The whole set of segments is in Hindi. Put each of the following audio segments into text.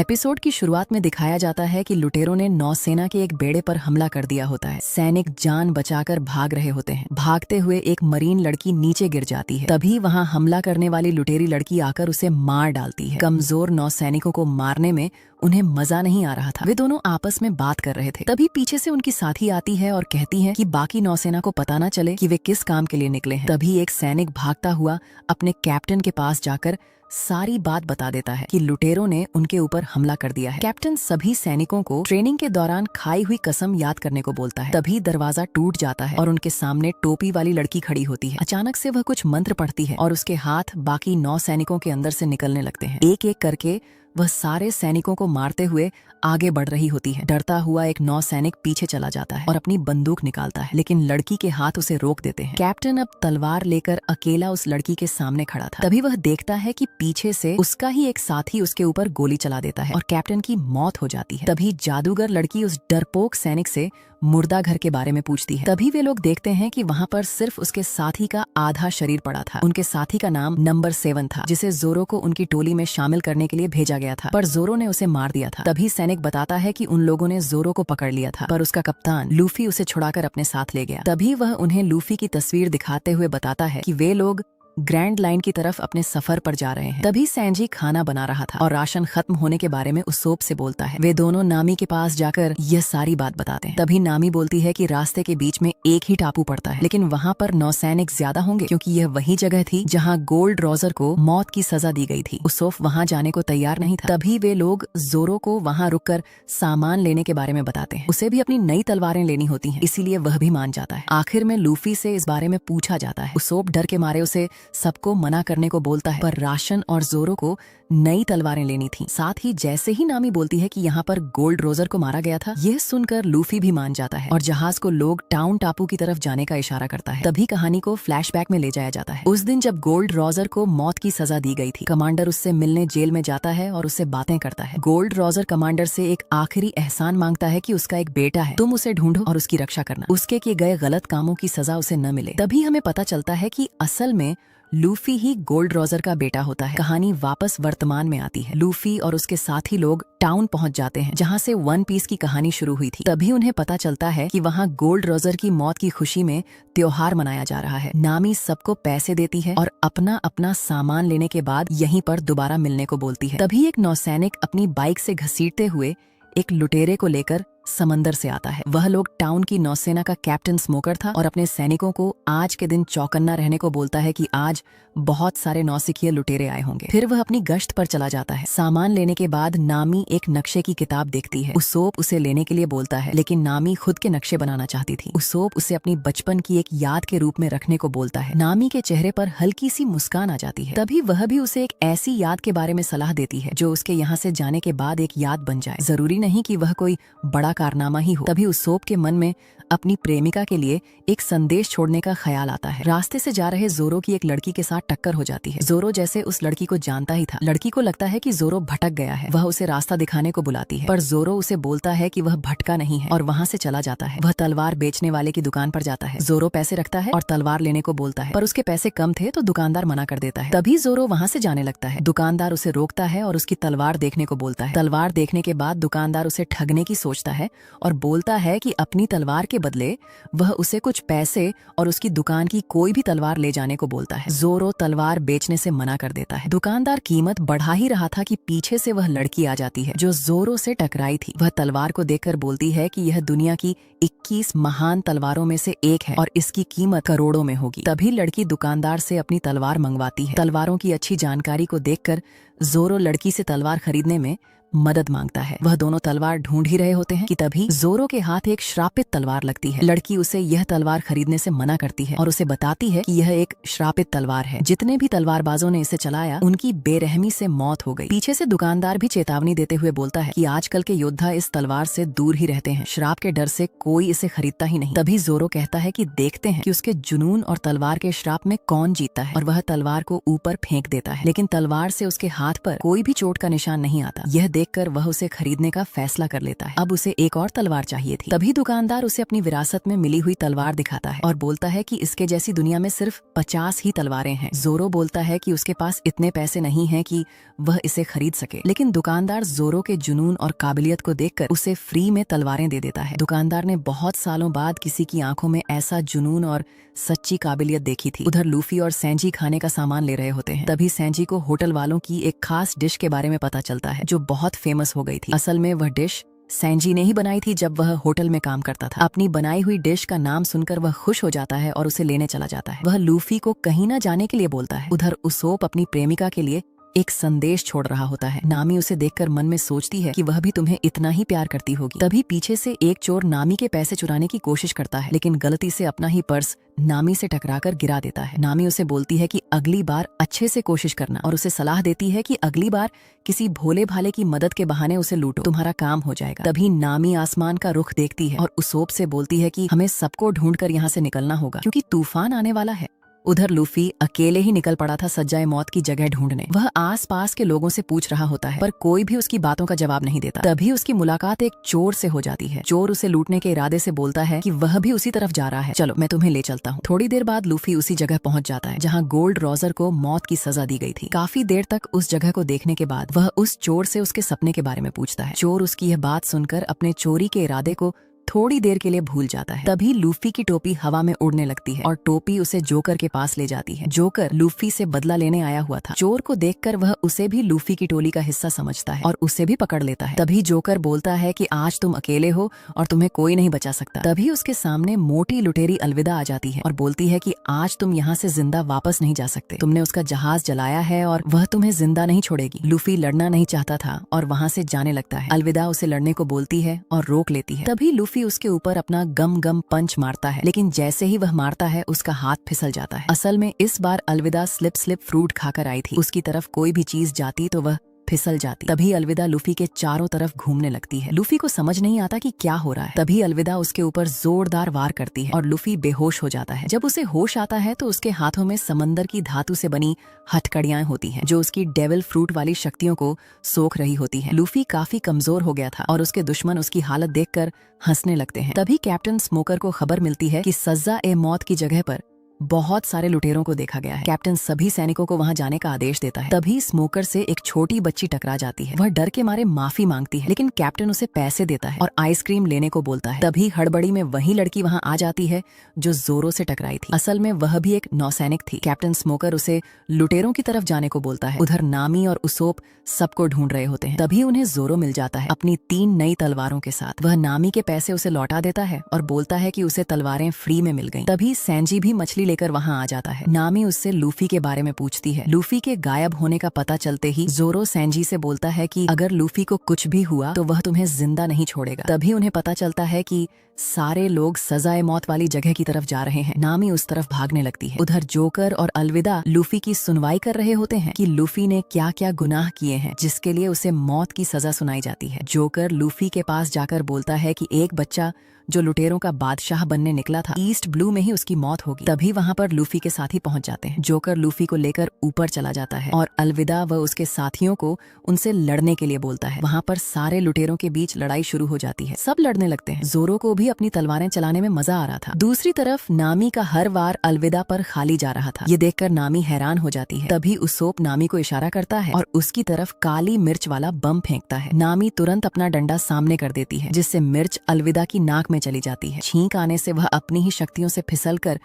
एपिसोड की शुरुआत में दिखाया जाता है कि लुटेरों ने नौसेना के एक बेड़े पर हमला कर दिया होता है। सैनिक जान बचाकर भाग रहे होते हैं। भागते हुए एक मरीन लड़की नीचे गिर जाती है। तभी वहां हमला करने वाली लुटेरी लड़की आकर उसे मार डालती है। कमजोर नौसैनिकों को मारने में उन्हें मजा नहीं आ रहा था। वे दोनों आपस में बात कर रहे थे। तभी पीछे से उनकी साथी आती है और कहती है कि बाकी नौसेना को पता न चले कि वे किस काम के लिए निकले हैं। तभी एक सैनिक भागता हुआ अपने कैप्टन के पास जाकर सारी बात बता देता है कि लुटेरों ने उनके ऊपर हमला कर दिया है। कैप्टन सभी सैनिकों को ट्रेनिंग के दौरान खाई हुई कसम याद करने को बोलता है। तभी दरवाजा टूट जाता है और उनके सामने टोपी वाली लड़की खड़ी होती है। अचानक से वह कुछ मंत्र पढ़ती है और उसके हाथ बाकी 9 सैनिकों के अंदर से निकलने लगते हैं। एक एक करके वह सारे सैनिकों को मारते हुए आगे बढ़ रही होती है। डरता हुआ एक 9 सैनिक पीछे चला जाता है और अपनी बंदूक निकालता है, लेकिन लड़की के हाथ उसे रोक देते हैं। कैप्टन अब तलवार लेकर अकेला उस लड़की के सामने खड़ा था। तभी वह देखता है कि पीछे से उसका ही एक साथी उसके ऊपर गोली चला देता है और कैप्टन की मौत हो जाती है। तभी जादूगर लड़की उस डरपोक सैनिक से मुर्दा घर के बारे में पूछती है। तभी वे लोग देखते हैं कि वहाँ पर सिर्फ उसके साथी का आधा शरीर पड़ा था। उनके साथी का नाम नंबर 7 था, जिसे जोरो को उनकी टोली में शामिल करने के लिए भेजा गया था, पर जोरो ने उसे मार दिया था। तभी सैनिक बताता है कि उन लोगों ने जोरो को पकड़ लिया था, पर उसका कप्तान लूफी उसे छुड़ाकर अपने साथ ले गया। तभी वह उन्हें लूफी की तस्वीर दिखाते हुए बताता है कि वे लोग ग्रैंड लाइन की तरफ अपने सफर पर जा रहे हैं। तभी सैंजी खाना बना रहा था और राशन खत्म होने के बारे में उसोप से बोलता है। वे दोनों नामी के पास जाकर यह सारी बात बताते हैं। तभी नामी बोलती है कि रास्ते के बीच में एक ही टापू पड़ता है, लेकिन वहाँ पर नौसैनिक ज्यादा होंगे, क्योंकि यह वही जगह थी जहाँ गोल्ड रोजर को मौत की सजा दी गई थी। उसोप वहाँ जाने को तैयार नहीं था। तभी वे लोग जोरो को वहाँ रुककर सामान लेने के बारे में बताते हैं। उसे भी अपनी नई तलवारें लेनी होती हैं, इसीलिए वह भी मान जाता है। आखिर में लूफी से इस बारे में पूछा जाता है। उसोप डर के मारे उसे सबको मना करने को बोलता है, पर राशन और जोरो को नई तलवारें लेनी थी। साथ ही जैसे ही नामी बोलती है कि यहाँ पर गोल्ड रोजर को मारा गया था, यह सुनकर लूफी भी मान जाता है और जहाज को लोग टाउन टापू की तरफ जाने का इशारा करता है। तभी कहानी को फ्लैशबैक में ले जाया जाता है। उस दिन जब गोल्ड रोजर को मौत की सजा दी गई थी, कमांडर उससे मिलने जेल में जाता है और उससे बातें करता है। गोल्ड रोजर कमांडर से एक आखिरी एहसान मांगता है कि उसका एक बेटा है, तुम उसे ढूंढो और उसकी रक्षा करना, उसके किए गए गलत कामों की सजा उसे न मिले। तभी हमें पता चलता है कि असल में लूफी ही गोल्ड रोजर का बेटा होता है। कहानी वापस वर्तमान में आती है। लूफी और उसके साथी लोग टाउन पहुंच जाते हैं, जहां से वन पीस की कहानी शुरू हुई थी। तभी उन्हें पता चलता है कि वहां गोल्ड रोजर की मौत की खुशी में त्योहार मनाया जा रहा है। नामी सबको पैसे देती है और अपना अपना सामान लेने के बाद यहीं पर दोबारा मिलने को बोलती है। तभी एक नौसैनिक अपनी बाइक से घसीटते हुए एक लुटेरे को लेकर समंदर से आता है। वह लोग टाउन की नौसेना का कैप्टन स्मोकर था और अपने सैनिकों को आज के दिन चौकन्ना रहने को बोलता है कि आज बहुत सारे नौसिखिए लुटेरे आए होंगे। फिर वह अपनी गश्त पर चला जाता है। सामान लेने के बाद नामी एक नक्शे की किताब देखती है। उसोप उसे लेने के लिए बोलता है, लेकिन नामी खुद के नक्शे बनाना चाहती थी। उसोप उसे अपनी बचपन की एक याद के रूप में रखने को बोलता है। नामी के चेहरे पर हल्की सी मुस्कान आ जाती है। तभी वह भी उसे एक ऐसी याद के बारे में सलाह देती है जो उसके यहाँ से जाने के बाद एक याद बन जाए। जरूरी नहीं कि वह कोई बड़ा कारनामा ही हो। तभी उसोप के मन में अपनी प्रेमिका के लिए एक संदेश छोड़ने का ख्याल आता है। रास्ते से जा रहे जोरो की एक लड़की के साथ टक्कर हो जाती है। जोरो जैसे उस लड़की को जानता ही था। लड़की को लगता है कि जोरो भटक गया है। वह उसे रास्ता दिखाने को बुलाती है, पर जोरो उसे बोलता है कि वह भटका नहीं है और वहाँ से चला जाता है। वह तलवार बेचने वाले की दुकान पर जाता है। जोरो पैसे रखता है और तलवार लेने को बोलता है, पर उसके पैसे कम थे तो दुकानदार मना कर देता है। तभी जोरो वहाँ से जाने लगता है। दुकानदार उसे रोकता है और उसकी तलवार देखने को बोलता है। तलवार देखने के बाद दुकानदार उसे ठगने की सोचता है और बोलता है कि अपनी तलवार के बदले वह उसे कुछ पैसे और उसकी दुकान की कोई भी तलवार ले जाने को बोलता है। जोरो तलवार बेचने से मना कर देता है। दुकानदार कीमत बढ़ा ही रहा था कि पीछे से वह लड़की आ जाती है जो जोरो से टकराई थी। वह तलवार को देखकर बोलती है कि यह दुनिया की 21 महान तलवारों में से एक है और इसकी कीमत करोड़ों में होगी। तभी लड़की दुकानदार से अपनी तलवार मंगवाती है। तलवारों की अच्छी जानकारी को देखकर जोरो लड़की से तलवार खरीदने में मदद मांगता है। वह दोनों तलवार ढूंढ ही रहे होते हैं कि तभी जोरो के हाथ एक श्रापित तलवार लगती है। लड़की उसे यह तलवार खरीदने से मना करती है और उसे बताती है कि यह एक श्रापित तलवार है। जितने भी तलवारबाजों ने इसे चलाया उनकी बेरहमी से मौत हो गई। पीछे से दुकानदार भी चेतावनी देते हुए बोलता है कि आजकल के योद्धा इस तलवार से दूर ही रहते हैं। श्राप के डर से कोई इसे खरीदता ही नहीं। तभी जोरो कहता है कि देखते हैं कि उसके जुनून और तलवार के श्राप में कौन जीतता है, और वह तलवार को ऊपर फेंक देता है, लेकिन तलवार से उसके हाथ पर कोई भी चोट का निशान नहीं आता। यह देखकर वह उसे खरीदने का फैसला कर लेता है। अब उसे एक और तलवार चाहिए थी। तभी दुकानदार उसे अपनी विरासत में मिली हुई तलवार दिखाता है और बोलता है कि इसके जैसी दुनिया में सिर्फ 50 ही तलवारें हैं। जोरो बोलता है कि उसके पास इतने पैसे नहीं हैं कि वह इसे खरीद सके, लेकिन दुकानदार जोरो के जुनून और काबिलियत को देखकर उसे फ्री में तलवारें दे देता है। दुकानदार ने बहुत सालों बाद किसी की आंखों में ऐसा जुनून और सच्ची काबिलियत देखी थी। उधर लूफी और सैंजी खाने का सामान ले रहे होते हैं। तभी सैंजी को होटल वालों की एक खास डिश के बारे में पता चलता है जो बहुत फेमस हो गई थी। असल में वह डिश सैंजी ने ही बनाई थी जब वह होटल में काम करता था। अपनी बनाई हुई डिश का नाम सुनकर वह खुश हो जाता है और उसे लेने चला जाता है। वह लूफी को कहीं न जाने के लिए बोलता है। उधर उसोप अपनी प्रेमिका के लिए एक संदेश छोड़ रहा होता है। नामी उसे देखकर मन में सोचती है कि वह भी तुम्हें इतना ही प्यार करती होगी। तभी पीछे से एक चोर नामी के पैसे चुराने की कोशिश करता है, लेकिन गलती से अपना ही पर्स नामी से टकराकर गिरा देता है। नामी उसे बोलती है कि अगली बार अच्छे से कोशिश करना और उसे सलाह देती है कि अगली बार किसी भोले भाले की मदद के बहाने उसे लूटो, तुम्हारा काम हो जाएगा। तभी नामी आसमान का रुख देखती है और उसोप से बोलती है कि हमें सबको ढूंढकर यहाँ से निकलना होगा क्योंकि तूफान आने वाला है। उधर लूफी अकेले ही निकल पड़ा था सज्जाए मौत की जगह ढूंढने। वह आस पास के लोगों से पूछ रहा होता है पर कोई भी उसकी बातों का जवाब नहीं देता। तभी उसकी मुलाकात एक चोर से हो जाती है। चोर उसे लूटने के इरादे से बोलता है कि वह भी उसी तरफ जा रहा है, चलो मैं तुम्हें ले चलता हूँ। थोड़ी देर बाद लूफी उसी जगह पहुंच जाता है जहाँ गोल्ड रोजर को मौत की सजा दी गई थी। काफी देर तक उस जगह को देखने के बाद वह उस चोर से उसके सपने के बारे में पूछता है। चोर उसकी यह बात सुनकर अपने चोरी के इरादे को थोड़ी देर के लिए भूल जाता है। तभी लूफी की टोपी हवा में उड़ने लगती है और टोपी उसे जोकर के पास ले जाती है। जोकर लूफी से बदला लेने आया हुआ था। चोर को देखकर वह उसे भी लूफी की टोली का हिस्सा समझता है और उसे भी पकड़ लेता है। तभी जोकर बोलता है कि आज तुम अकेले हो और तुम्हें कोई नहीं बचा सकता। तभी उसके सामने मोटी लुटेरी अलविदा आ जाती है और बोलती है कि आज तुम यहाँ से जिंदा वापस नहीं जा सकते। तुमने उसका जहाज जलाया है और वह तुम्हें जिंदा नहीं छोड़ेगी। लूफी लड़ना नहीं चाहता था और वहाँ से जाने लगता है। अलविदा उसे लड़ने को बोलती है और रोक लेती है। तभी लूफी उसके ऊपर अपना गम गम पंच मारता है, लेकिन जैसे ही वह मारता है उसका हाथ फिसल जाता है। असल में इस बार अलविदा स्लिप फ्रूट खाकर आई थी। उसकी तरफ कोई भी चीज जाती तो वह फिसल जाती। तभी अलविदा लूफी के चारों तरफ घूमने लगती है। लूफी को समझ नहीं आता कि क्या हो रहा है। तभी अलविदा उसके ऊपर जोरदार वार करती है और लूफी बेहोश हो जाता है। जब उसे होश आता है तो उसके हाथों में समंदर की धातु से बनी हथकड़ियां होती हैं जो उसकी डेविल फ्रूट वाली शक्तियों को सोख रही होती हैं। लूफी काफी कमजोर हो गया था और उसके दुश्मन उसकी हालत देखकर हंसने लगते हैं। तभी कैप्टन स्मोकर को खबर मिलती है कि सज्जा-ए मौत की जगह पर बहुत सारे लुटेरों को देखा गया है। कैप्टन सभी सैनिकों को वहां जाने का आदेश देता है। तभी स्मोकर से एक छोटी बच्ची टकरा जाती है। वह डर के मारे माफी मांगती है, लेकिन कैप्टन उसे पैसे देता है और आइसक्रीम लेने को बोलता है। तभी हड़बड़ी में वही लड़की वहां आ जाती है जो जोरो से टकराई थी। असल में वह भी एक नौसैनिक थी। कैप्टन स्मोकर उसे लुटेरों की तरफ जाने को बोलता है। उधर नामी और उसोप सबको ढूंढ रहे होते हैं। तभी उन्हें जोरो मिल जाता है अपनी 3 नई तलवारों के साथ। वह नामी के पैसे उसे लौटा देता है और बोलता है कि उसे तलवारें फ्री में मिल गईं। तभी सैंजी भी मछली लेकर वहां आ जाता है। नामी उससे लूफी के बारे में पूछती है। लूफी के गायब होने का पता चलते ही जोरो सैंजी से बोलता है कि अगर लूफी को कुछ भी हुआ तो वह तुम्हें जिंदा नहीं छोड़ेगा। तभी उन्हें पता चलता है कि सारे लोग सजाए मौत वाली जगह की तरफ जा रहे हैं। नामी उस तरफ भागने लगती है। उधर जोकर और अलविदा लूफी की सुनवाई कर रहे होते हैं कि लूफी ने क्या क्या गुनाह किए हैं जिसके लिए उसे मौत की सजा सुनाई जाती है। जोकर लूफी के पास जाकर बोलता है कि एक बच्चा जो लुटेरों का बादशाह बनने निकला था, ईस्ट ब्लू में ही उसकी मौत होगी। तभी वहाँ पर लूफी के साथी पहुँच जाते हैं। जोकर लूफी को लेकर ऊपर चला जाता है और अलविदा व उसके साथियों को उनसे लड़ने के लिए बोलता है। वहाँ पर सारे लुटेरों के बीच लड़ाई शुरू हो जाती है। सब लड़ने लगते हैं। जोरो को भी अपनी तलवारें चलाने में मजा आ रहा था। दूसरी तरफ नामी का हर वार अलविदा पर खाली जा रहा था। ये देखकर नामी हैरान हो जाती है। तभी उसोप नामी को इशारा करता है और उसकी तरफ काली मिर्च वाला बम फेंकता है। नामी तुरंत अपना डंडा सामने कर देती है जिससे मिर्च अलविदा की नाक में चली जाती है। छींक आने से वह अपनी ही शक्तियों से फिसलकर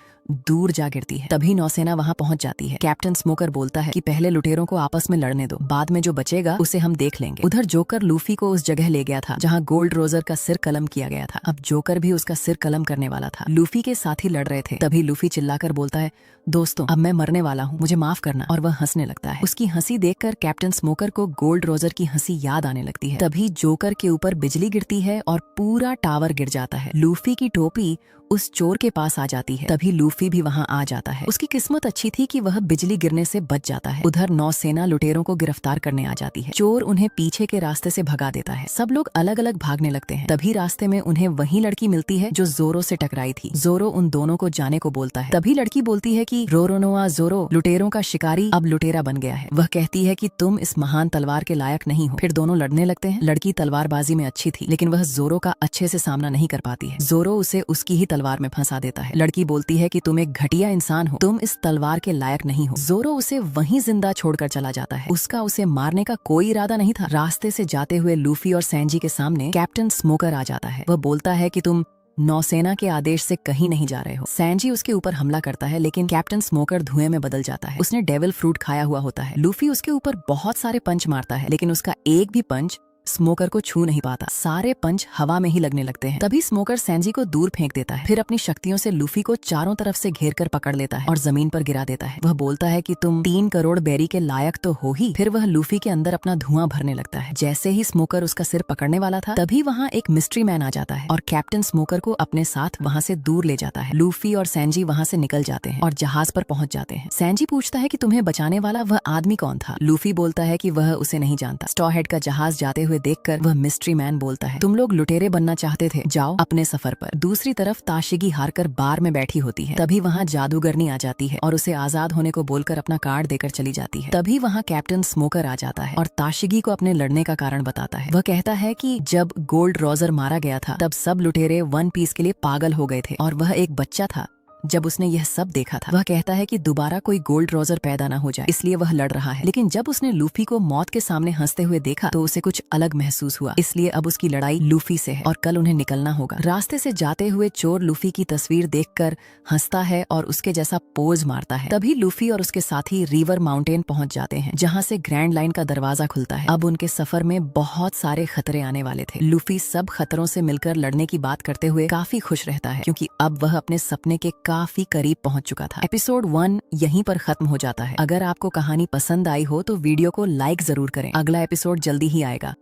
दूर जा गिरती है। तभी नौसेना वहां पहुंच जाती है। कैप्टन स्मोकर बोलता है कि पहले लुटेरों को आपस में लड़ने दो, बाद में जो बचेगा उसे हम देख लेंगे। उधर जोकर लूफी को उस जगह ले गया था जहां गोल्ड रोजर का सिर कलम किया गया था। अब जोकर भी उसका सिर कलम करने वाला था। लूफी के साथी लड़ रहे थे। तभी लूफी चिल्लाकर बोलता है, दोस्तों अब मैं मरने वाला हूँ, मुझे माफ करना। और वह हंसने लगता है। उसकी हंसी देखकर कैप्टन स्मोकर को गोल्ड रोजर की हंसी याद आने लगती है। तभी जोकर के ऊपर बिजली गिरती है और पूरा टावर गिर जाता है। है। लूफी की टोपी उस चोर के पास आ जाती है। तभी लूफी भी वहाँ आ जाता है। उसकी किस्मत अच्छी थी कि वह बिजली गिरने से बच जाता है। उधर नौसेना लुटेरों को गिरफ्तार करने आ जाती है। चोर उन्हें पीछे के रास्ते से भगा देता है। सब लोग अलग अलग भागने लगते हैं। तभी रास्ते में उन्हें वही लड़की मिलती है जो जोरो से टकराई थी। जोरो उन दोनों को जाने को बोलता है। तभी लड़की बोलती है कि रोरोनोआ जोरो, लुटेरों का शिकारी अब लुटेरा बन गया है। वह कहती है कि तुम इस महान तलवार के लायक नहीं हो। फिर दोनों लड़ने लगते हैं। लड़की तलवारबाजी में अच्छी थी, लेकिन वह जोरो का अच्छे से सामना नहीं कर पाती है। जोरो उसे उसकी ही तलवार में फंसा देता है। लड़की बोलती है कि तुम एक घटिया इंसान हो, तुम इस तलवार के लायक नहीं हो। जोरो उसे वहीं जिंदा छोड़कर चला जाता है। उसका उसे मारने का कोई इरादा नहीं था। रास्ते से जाते हुए लूफी और सैंजी के सामने कैप्टन स्मोकर आ जाता है। वह बोलता है कि तुम नौसेना के आदेश से कहीं नहीं जा रहे हो। सैंजी उसके ऊपर हमला करता है, लेकिन कैप्टन स्मोकर धुएं में बदल जाता है। उसने डेविल फ्रूट खाया हुआ होता है। लूफी उसके ऊपर बहुत सारे पंच मारता है, लेकिन उसका एक भी पंच स्मोकर को छू नहीं पाता। सारे पंच हवा में ही लगने लगते हैं। तभी स्मोकर सैंजी को दूर फेंक देता है। फिर अपनी शक्तियों से लूफी को चारों तरफ से घेर कर पकड़ लेता है और जमीन पर गिरा देता है। वह बोलता है कि तुम 3 करोड़ बेरी के लायक तो हो ही। फिर वह लूफी के अंदर अपना धुआं भरने लगता है। जैसे ही स्मोकर उसका सिर पकड़ने वाला था, तभी वहाँ एक मिस्ट्री मैन आ जाता है और कैप्टन स्मोकर को अपने साथ वहाँ से दूर ले जाता है। लूफी और सैंजी वहाँ से निकल जाते हैं और जहाज पर पहुंच जाते हैं। सैंजी पूछता है कि तुम्हें बचाने वाला वह आदमी कौन था। लूफी बोलता है कि वह उसे नहीं जानता। स्ट्रॉ हेड का जहाज जाते हुए देखकर वह मिस्ट्री मैन बोलता है, तुम लोग लुटेरे बनना चाहते थे, जाओ अपने सफर पर। दूसरी तरफ ताशिगी हारकर बार में बैठी होती है। तभी वहाँ जादूगरनी आ जाती है और उसे आजाद होने को बोलकर अपना कार्ड देकर चली जाती है। तभी वहाँ कैप्टन स्मोकर आ जाता है और ताशिगी को अपने लड़ने का कारण बताता है। वह कहता है कि जब गोल्ड रोजर मारा गया था, तब सब लुटेरे वन पीस के लिए पागल हो गए थे और वह एक बच्चा था जब उसने यह सब देखा था। वह कहता है कि दोबारा कोई गोल्ड रोजर पैदा ना हो जाए, इसलिए वह लड़ रहा है। लेकिन जब उसने लूफी को मौत के सामने हंसते हुए देखा तो उसे कुछ अलग महसूस हुआ, इसलिए अब उसकी लड़ाई लूफी से है और कल उन्हें निकलना होगा। रास्ते से जाते हुए चोर लूफी की तस्वीर देखकर हंसता है और उसके जैसा पोज मारता है। तभी लूफी और उसके साथी रिवर माउंटेन पहुंच जाते हैं, जहाँ से ग्रैंड लाइन का दरवाजा खुलता है। अब उनके सफर में बहुत सारे खतरे आने वाले थे। लूफी सब खतरों से मिलकर लड़ने की बात करते हुए काफी खुश रहता है, क्योंकि अब वह अपने सपने के काफी करीब पहुंच चुका था। एपिसोड 1 यहीं पर खत्म हो जाता है। अगर आपको कहानी पसंद आई हो तो वीडियो को लाइक जरूर करें। अगला एपिसोड जल्दी ही आएगा।